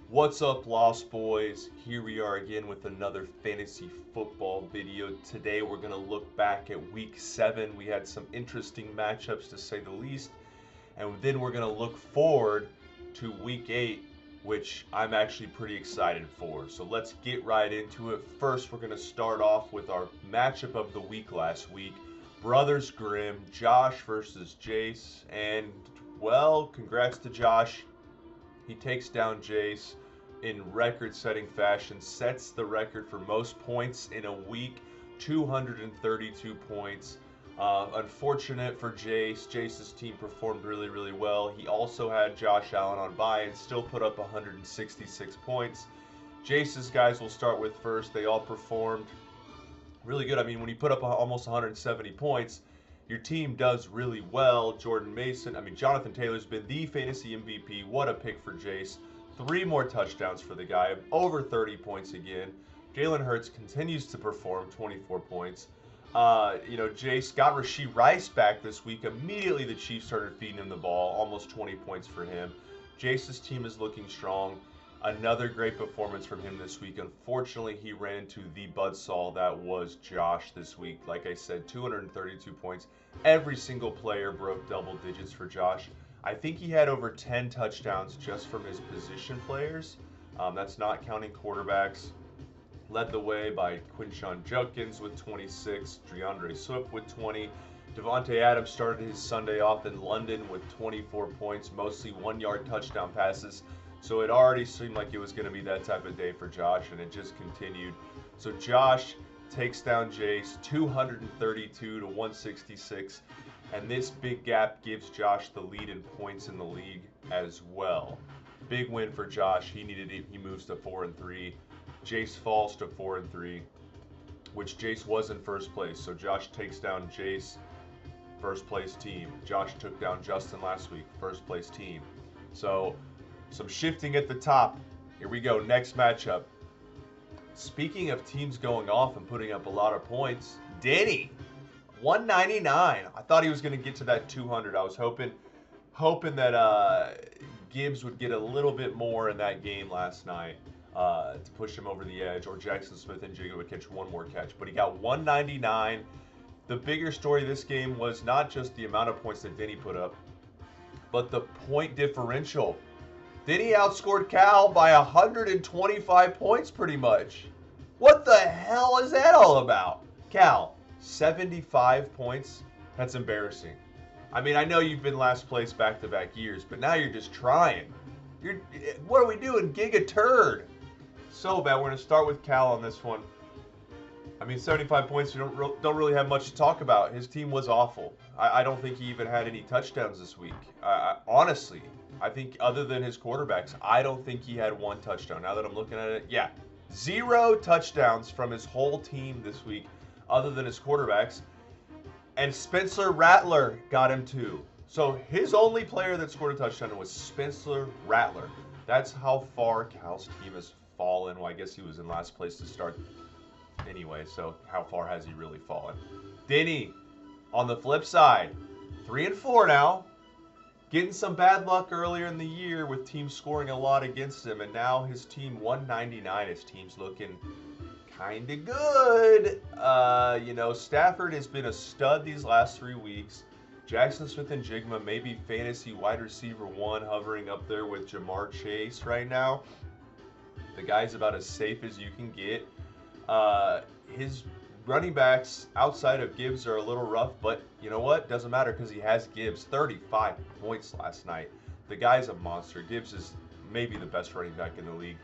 What's up, Lost Boys? Here we are again with another fantasy football video. Today we're going to look back at week 7. We had some interesting matchups to say the least. And then we're going to look forward to week 8, which I'm actually pretty excited for. So let's get right into it. First, we're going to start off with our matchup of the week last week. Brothers Grimm, Josh versus Jace. And, well, congrats to Josh. He takes down Jace in record-setting fashion, sets the record for most points in a week, 232 points. Unfortunate for Jace. Jace's team performed really, really well. He also had Josh Allen on bye and still put up 166 points. Jace's guys we'll start with first. They all performed really good. I mean, when you put up almost 170 points, your team does really well. Jonathan Taylor's been the fantasy MVP. What a pick for Jace. 3 more touchdowns for the guy, over 30 points again. Jalen Hurts continues to perform, 24 points. Jace got Rashee Rice back this week. Immediately the Chiefs started feeding him the ball, almost 20 points for him. Jace's team is looking strong. Another great performance from him this week. Unfortunately, he ran into the buzzsaw that was Josh this week. Like I said, 232 points. Every single player broke double digits for Josh. I think he had over 10 touchdowns just from his position players. That's not counting quarterbacks. Led the way by Quinshon Judkins with 26, DeAndre Swift with 20. Devontae Adams started his Sunday off in London with 24 points, mostly 1-yard touchdown passes. So it already seemed like it was going to be that type of day for Josh, and it just continued. So Josh takes down Jace 232 to 166, and this big gap gives Josh the lead in points in the league as well. Big win for Josh. He moves to 4-3. Jace falls to 4-3, which Jace was in first place. So Josh takes down Jace, first place team. Josh took down Justin last week, first place team. So some shifting at the top. Here we go, next matchup. Speaking of teams going off and putting up a lot of points, Denny, 199. I thought he was going to get to that 200. I was hoping that Gibbs would get a little bit more in that game last night to push him over the edge, or Jackson Smith-Njigba would catch one more catch. But he got 199. The bigger story of this game was not just the amount of points that Denny put up, but the point differential. Denny outscored Cal by 125 points pretty much. What the hell is that all about? Cal, 75 points? That's embarrassing. I mean, I know you've been last place back-to-back years, but now you're just trying. What are we doing? Giga turd. So bad. We're going to start with Cal on this one. I mean, 75 points, we don't really have much to talk about. His team was awful. I don't think he even had any touchdowns this week. Honestly, I think other than his quarterbacks, I don't think he had one touchdown. Now that I'm looking at it, yeah. 0 touchdowns from his whole team this week other than his quarterbacks. And Spencer Rattler got him 2. So his only player that scored a touchdown was Spencer Rattler. That's how far Cal's team has fallen. Well, I guess he was in last place to start anyway, so how far has he really fallen? Denny, on the flip side, 3-4 now. Getting some bad luck earlier in the year with teams scoring a lot against him, and now his team 199. His team's looking kind of good. Stafford has been a stud these last 3 weeks. Jackson Smith-Njigba maybe fantasy wide receiver 1, hovering up there with Jamar Chase right now. The guy's about as safe as you can get. His running backs outside of Gibbs are a little rough, but you know what? Doesn't matter because he has Gibbs. 35 points last night. The guy's a monster. Gibbs is maybe the best running back in the league.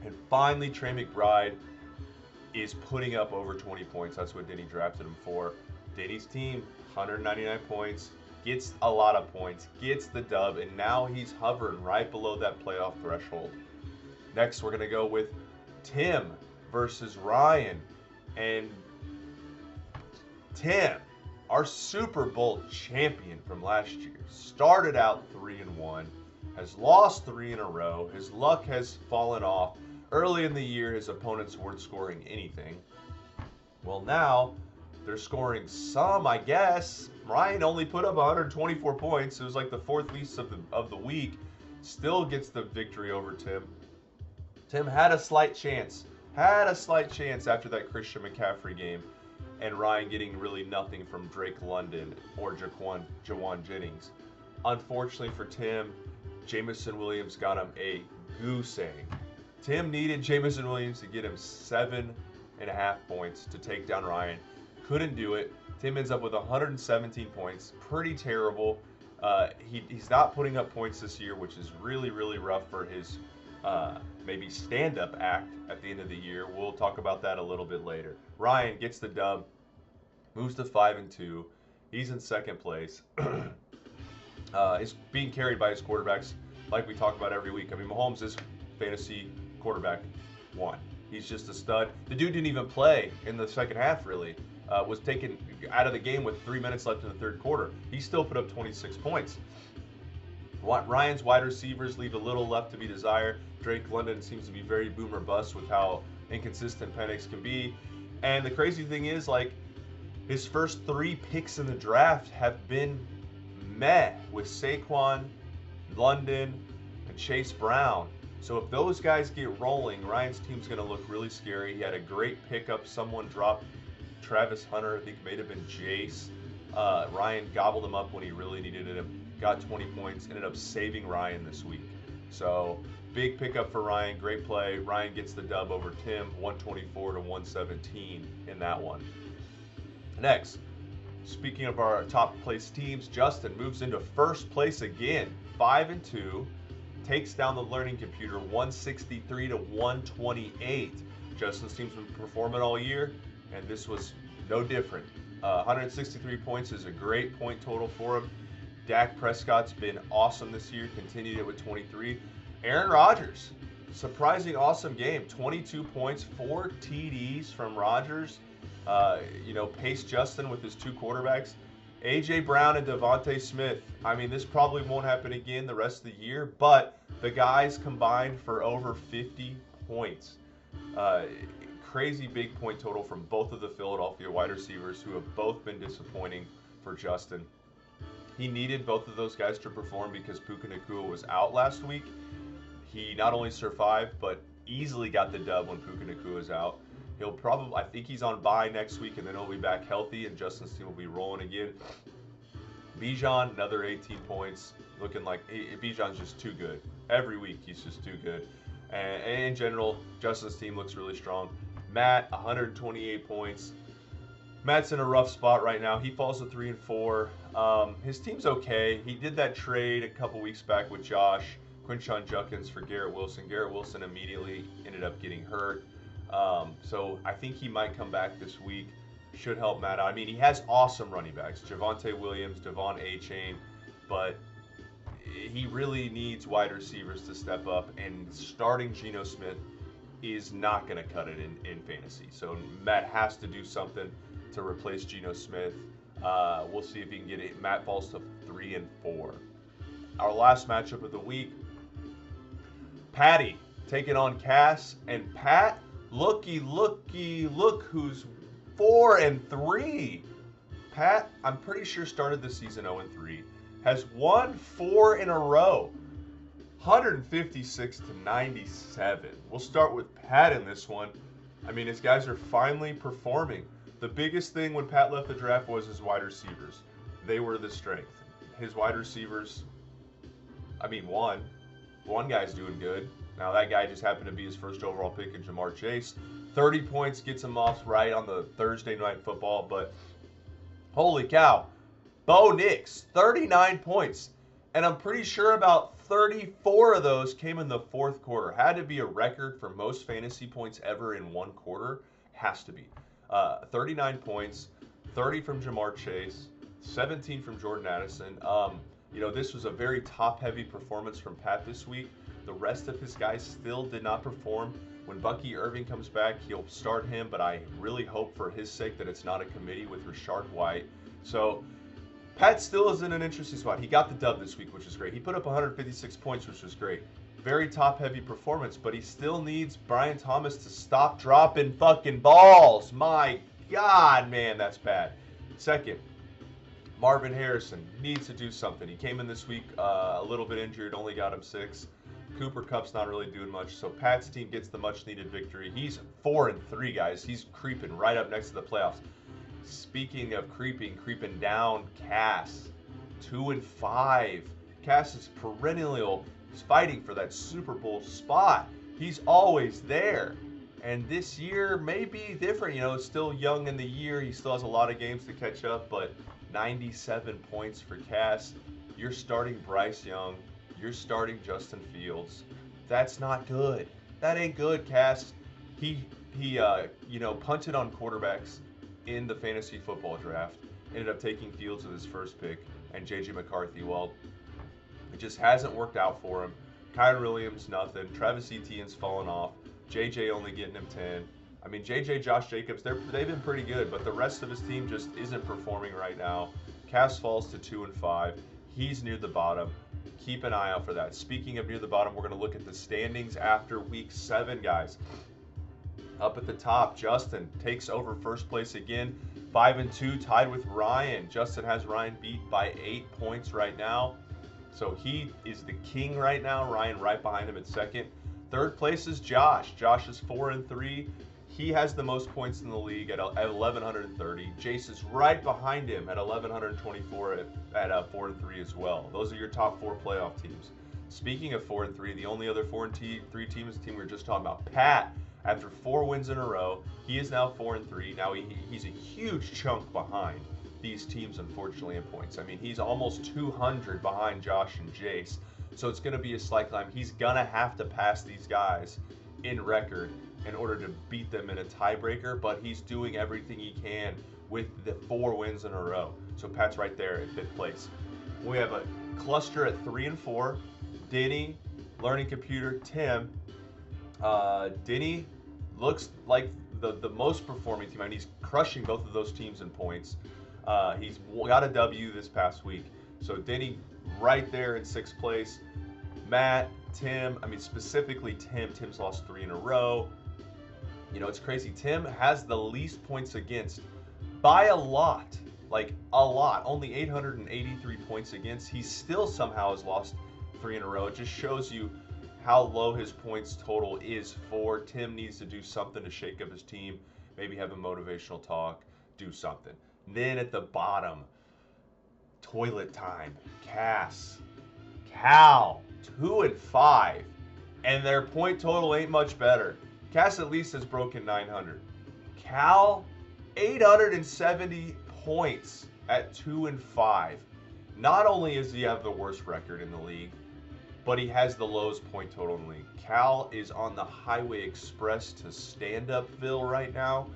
And finally, Trey McBride is putting up over 20 points. That's what Denny drafted him for. Denny's team, 199 points, gets a lot of points, gets the dub, and now he's hovering right below that playoff threshold. Next, we're going to go with Tim versus Ryan. And Tim, our Super Bowl champion from last year, started out 3-1, has lost 3 in a row. His luck has fallen off. Early in the year, his opponents weren't scoring anything. Well, now they're scoring some, I guess. Ryan only put up 124 points. It was like the 4th least of the week. Still gets the victory over Tim. Tim had a slight chance. After that Christian McCaffrey game, and Ryan getting really nothing from Drake London or Jawan Jennings. Unfortunately for Tim, Jameson Williams got him a goose egg. Tim needed Jameson Williams to get him 7.5 points to take down Ryan. Couldn't do it. Tim ends up with 117 points. Pretty terrible. He's not putting up points this year, which is really, really rough for his maybe stand-up act at the end of the year. We'll talk about that a little bit later. Ryan gets the dub, moves to 5-2. He's in second place. He's being carried by his quarterbacks, like we talk about every week. I mean, Mahomes is fantasy quarterback 1. He's just a stud. The dude didn't even play in the second half, really. Was taken out of the game with 3 minutes left in the third quarter. He still put up 26 points. Ryan's wide receivers leave a little left to be desired. Drake London seems to be very boom or bust with how inconsistent Penix can be. And the crazy thing is, like, his first 3 picks in the draft have been meh, with Saquon, London, and Chase Brown. So if those guys get rolling, Ryan's team's going to look really scary. He had a great pickup. Someone dropped Travis Hunter, I think it may have been Jace. Ryan gobbled him up when he really needed him. Got 20 points, ended up saving Ryan this week. So big pickup for Ryan, great play. Ryan gets the dub over Tim, 124 to 117 in that one. Next, speaking of our top place teams, Justin moves into first place again, 5-2. Takes down the Learning Computer 163 to 128. Justin's team's been performing all year, and this was no different. 163 points is a great point total for him. Dak Prescott's been awesome this year, continued it with 23. Aaron Rodgers, surprising awesome game. 22 points, 4 TDs from Rodgers. Paced Justin with his 2 quarterbacks. A.J. Brown and Devontae Smith. I mean, this probably won't happen again the rest of the year, but the guys combined for over 50 points. Crazy big point total from both of the Philadelphia wide receivers, who have both been disappointing for Justin. He needed both of those guys to perform because Puka Nacua was out last week. He not only survived, but easily got the dub when Puka Nacua was out. I think he's on bye next week, and then he'll be back healthy, and Justin's team will be rolling again. Bijan, another 18 points, looking like Bijan's just too good. Every week, he's just too good. And in general, Justin's team looks really strong. Matt, 128 points. Matt's in a rough spot right now. He falls to 3-4. His team's okay. He did that trade a couple weeks back with Josh, Quinshon Judkins for Garrett Wilson. Garrett Wilson immediately ended up getting hurt. So I think he might come back this week. Should help Matt out. I mean, he has awesome running backs. Javonte Williams, Devon Achane, but he really needs wide receivers to step up, and starting Geno Smith is not going to cut it in fantasy. So Matt has to do something to replace Geno Smith. We'll see if he can get it. Matt falls to 3-4. Our last matchup of the week, Patty taking on Cass, and Pat, look who's 4-3. Pat, I'm pretty sure started the season 0-3, has won 4 in a row, 156 to 97. We'll start with Pat in this one. I mean, his guys are finally performing. The biggest thing when Pat left the draft was his wide receivers. They were the strength. His wide receivers, I mean, one guy's doing good. Now, that guy just happened to be his first overall pick in Ja'Marr Chase. 30 points gets him off right on the Thursday Night Football, but holy cow. Bo Nix, 39 points. And I'm pretty sure about 34 of those came in the fourth quarter. Had to be a record for most fantasy points ever in one quarter. Has to be. 39 points, 30 from Ja'Marr Chase, 17 from Jordan Addison. This was a very top-heavy performance from Pat this week. The rest of his guys still did not perform. When Bucky Irving comes back, he'll start him, but I really hope for his sake that it's not a committee with Rashard White. So Pat still is in an interesting spot. He got the dub this week, which is great. He put up 156 points, which was great. Very top-heavy performance, but he still needs Brian Thomas to stop dropping fucking balls. My God, man, that's bad. Second, Marvin Harrison needs to do something. He came in this week a little bit injured, only got him 6. Cooper Kupp's not really doing much, so Pat's team gets the much-needed victory. He's 4-3, guys. He's creeping right up next to the playoffs. Speaking of creeping down, Cass, 2-5. Cass is perennial. He's fighting for that Super Bowl spot. He's always there. And this year may be different. You know, it's still young in the year. He still has a lot of games to catch up, but 97 points for Cass. You're starting Bryce Young. You're starting Justin Fields. That's not good. That ain't good, Cass. He punted on quarterbacks in the fantasy football draft. Ended up taking Fields with his first pick and J.J. McCarthy. Well, it just hasn't worked out for him. Kyren Williams, nothing. Travis Etienne's fallen off. J.J. only getting him 10. I mean, J.J., Josh Jacobs, they've been pretty good, but the rest of his team just isn't performing right now. Cass falls to 2-5. He's near the bottom. Keep an eye out for that. Speaking of near the bottom, we're going to look at the standings after week 7, guys. Up at the top, Justin takes over first place again. 5-2, tied with Ryan. Justin has Ryan beat by 8 points right now. So he is the king right now. Ryan right behind him at second. Third place is Josh. Josh is 4-3. He has the most points in the league at 1,130. Jace is right behind him at 1,124 at 4-3 as well. Those are your top 4 playoff teams. Speaking of 4-3, the only other 4-3 team is the team we were just talking about. Pat, after 4 wins in a row, he is now 4-3. Now he's a huge chunk behind these teams, unfortunately, in points. I mean, he's almost 200 behind Josh and Jace. So it's going to be a slight climb. He's going to have to pass these guys in record in order to beat them in a tiebreaker, but he's doing everything he can with the 4 wins in a row. So Pat's right there at 5th place. We have a cluster at 3 and 4. Denny, Learning Computer, Tim. Denny looks like the most performing team. I mean, he's crushing both of those teams in points. He's got a W this past week. So Denny right there in 6th place. Matt, Tim, I mean specifically Tim. Tim's lost 3 in a row. You know, it's crazy. Tim has the least points against by a lot. Like a lot. Only 883 points against. He still somehow has lost 3 in a row. It just shows you how low his points total is for. Tim needs to do something to shake up his team. Maybe have a motivational talk. Do something. Then at the bottom, toilet time. Cass. Cal. 2-5. And their point total ain't much better. Cass at least has broken 900. Cal, 870 points at 2-5. Not only does he have the worst record in the league, but he has the lowest point total in the league. Cal is on the Highway Express to stand-upville right now.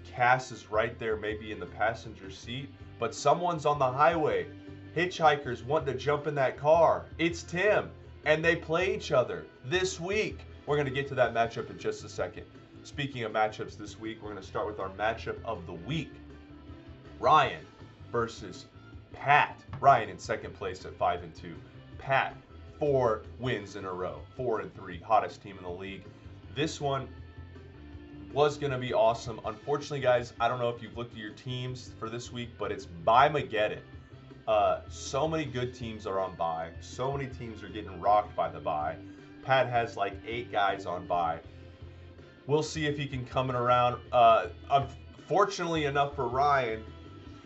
Cass is right there, maybe in the passenger seat, but someone's on the highway. Hitchhikers wanting to jump in that car. It's Tim, and they play each other this week. We're going to get to that matchup in just a second. Speaking of matchups this week, we're going to start with our matchup of the week. Ryan versus Pat. Ryan in 2nd place at 5-2. Pat, 4 wins in a row. 4-3, hottest team in the league. This one was going to be awesome. Unfortunately, guys, I don't know if you've looked at your teams for this week, but it's bye-mageddon. So many good teams are on bye. So many teams are getting rocked by the bye. Pat has like 8 guys on bye. We'll see if he can come around. Unfortunately enough for Ryan,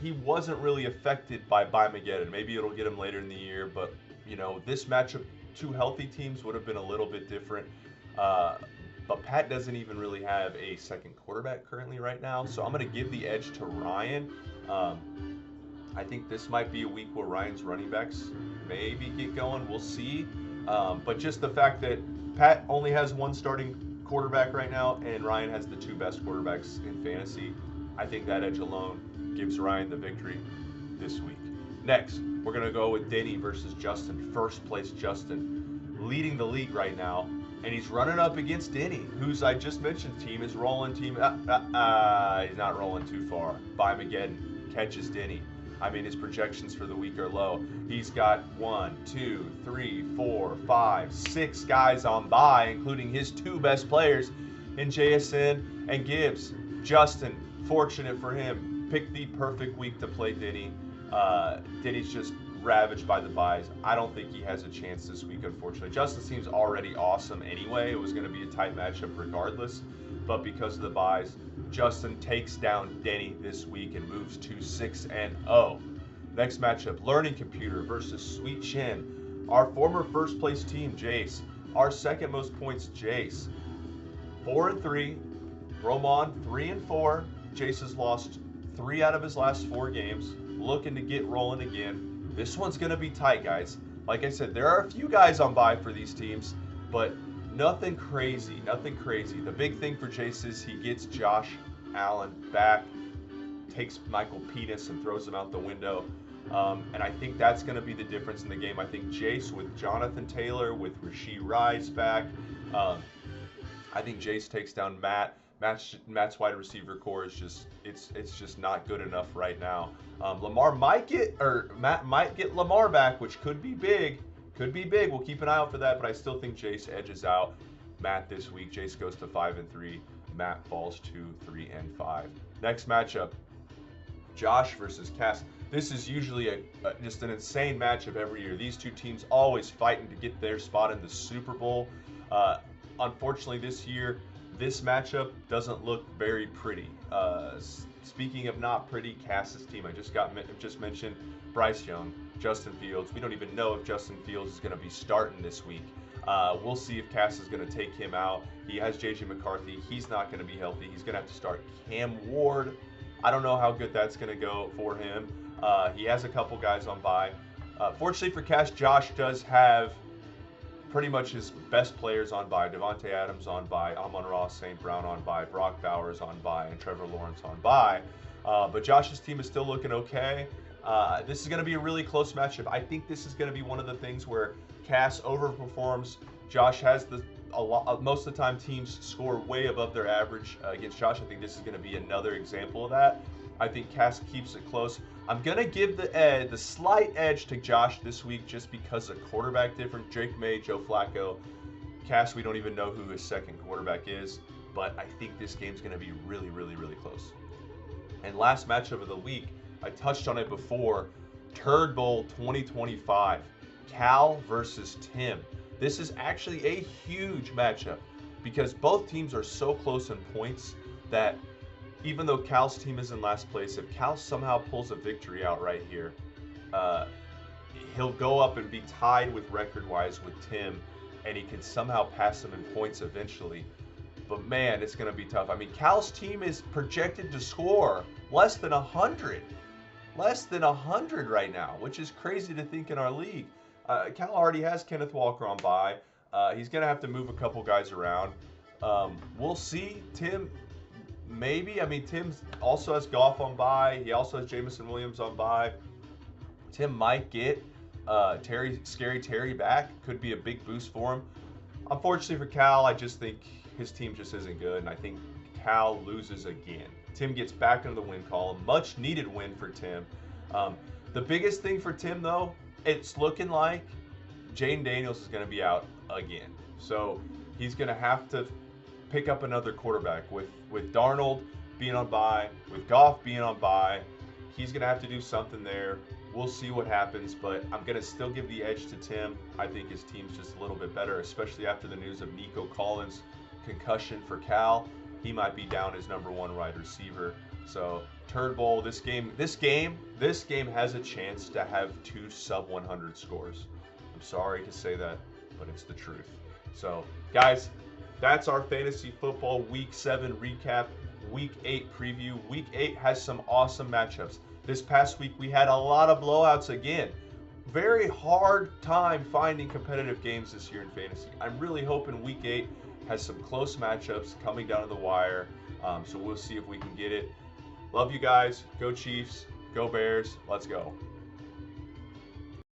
he wasn't really affected by bye-mageddon. Maybe it'll get him later in the year, but you know, this matchup, 2 healthy teams would have been a little bit different. But Pat doesn't even really have a second quarterback currently right now, so I'm going to give the edge to Ryan. I think this might be a week where Ryan's running backs maybe get going. We'll see. But just the fact that Pat only has 1 starting quarterback right now and Ryan has the 2 best quarterbacks in fantasy, I think that edge alone gives Ryan the victory this week. Next, we're going to go with Denny versus Justin. 1st place Justin, leading the league right now. And he's running up against Denny, who's, I just mentioned, team is rolling. He's not rolling too far. Bye-mageddon catches Denny. I mean, his projections for the week are low. He's got 1, 2, 3, 4, 5, 6 guys on bye, including his 2 best players in JSN and Gibbs. Justin, fortunate for him, picked the perfect week to play Denny. Denny's just ravaged by the buys. I don't think he has a chance this week, unfortunately. Justin's team's already awesome anyway. It was going to be a tight matchup regardless. But because of the buys, Justin takes down Denny this week and moves to 6-0. Next matchup, Learning Computer versus Sweet Chin. Our former first place team, Jace. Our second most points, Jace. 4-3. Roman, 3-4. Jace has lost 3 out of his last 4 games. Looking to get rolling again. This one's going to be tight, guys. Like I said, there are a few guys on bye for these teams, but nothing crazy, nothing crazy. The big thing for Jace is he gets Josh Allen back, takes Michael Penis and throws him out the window. And I think that's going to be the difference in the game. I think Jace with Jonathan Taylor, with Rashee Rice back, I think Jace takes down Matt. Matt's wide receiver core is just it's just not good enough right now. Matt might get Lamar back, which could be big. Could be big. We'll keep an eye out for that, but I still think Jace edges out Matt this week. Jace goes to 5-3. Matt falls to 3-5. Next matchup, Josh versus Cass. This is usually just an insane matchup every year. These two teams always fighting to get their spot in the Super Bowl. Unfortunately, this year, this matchup doesn't look very pretty. Speaking of not pretty, Cass's team, I just mentioned Bryce Young, Justin Fields. We don't even know if Justin Fields is going to be starting this week. We'll see if Cass is going to take him out. He has J.J. McCarthy. He's not going to be healthy. He's going to have to start Cam Ward. I don't know how good that's going to go for him. He has a couple guys on bye. Fortunately for Cass, Josh does have pretty much his best players on bye. Devontae Adams on bye, Amon-Ra St. Brown on bye, Brock Bowers on bye, and Trevor Lawrence on bye. But Josh's team is still looking okay. This is going to be a really close matchup. I think this is going to be one of the things where Cass overperforms. Josh has most of the time teams score way above their average against Josh. I think this is going to be another example of that. I think Cass keeps it close. I'm going to give the slight edge to Josh this week just because of quarterback difference. Drake May, Joe Flacco. Cass, we don't even know who his second quarterback is, but I think this game's going to be really, really, really close. And last matchup of the week, I touched on it before, Turd Bowl 2025, Cal versus Tim. This is actually a huge matchup because both teams are so close in points that even though Cal's team is in last place, if Cal somehow pulls a victory out right here, he'll go up and be tied with record-wise with Tim, and he can somehow pass him in points eventually. But man, it's going to be tough. I mean, Cal's team is projected to score less than 100. Less than 100 right now, which is crazy to think in our league. Cal already has Kenneth Walker on bye. He's going to have to move a couple guys around. We'll see. Tim, maybe. I mean, Tim also has Goff on bye. He also has Jameson Williams on bye. Tim might get Scary Terry back. Could be a big boost for him. Unfortunately for Cal, I just think his team just isn't good, and I think Cal loses again. Tim gets back into the win column. Much needed win for Tim. The biggest thing for Tim, though, it's looking like Jayden Daniels is going to be out again. So he's going to have to pick up another quarterback. With Darnold being on bye, with Goff being on bye, he's going to have to do something there. We'll see what happens, but I'm going to still give the edge to Tim. I think his team's just a little bit better, especially after the news of Nico Collins' concussion for Cal. He might be down as number 1 wide receiver. So Turd Bowl, this game has a chance to have 2 sub-100 scores. I'm sorry to say that, but it's the truth. So guys, that's our fantasy football week 7 recap, week 8 preview. Week 8 has some awesome matchups. This past week we had a lot of blowouts again. Very hard time finding competitive games this year in fantasy. I'm really hoping week 8 has some close matchups coming down to the wire. So we'll see if we can get it. Love you guys. Go Chiefs. Go Bears. Let's go.